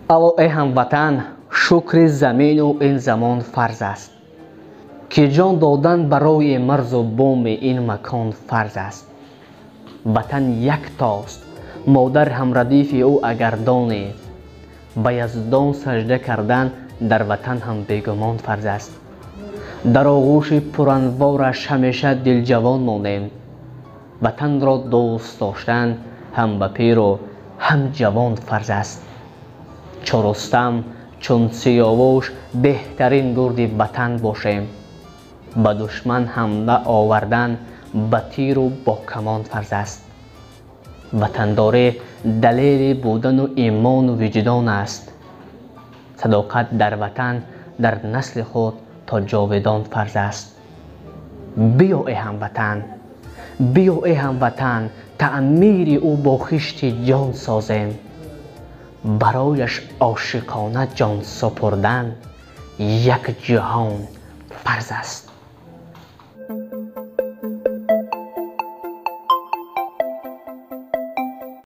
اوا ای هموطن، شکر زمین و این زمان فرض است که جان دادن برای مرز و بوم این مکان فرض است. وطن یک تاست، مادر هم ردیف او اگر دانید، به یزدان سجده کردن در وطن هم بیگمان فرض است. در آغوش پرانوارش همیشه دل جوان مانیم، وطن را دوست داشتن هم به پیر و هم جوان فرض است. چو رستم چون سیاوش بهترین گرد وطن باشیم، به دشمن حمله آوردن به تیر و با کمان فرض است. وطنداری دلیل بودن و ایمان و وجدان است، صداقت در وطن در نسل خود تا جاودان فرض است. بیا ای هموطن، بیا ای هموطن، تعمیر او با خشت جان سازیم، برایش عاشقانه جان سپردن یک جهان فرض است.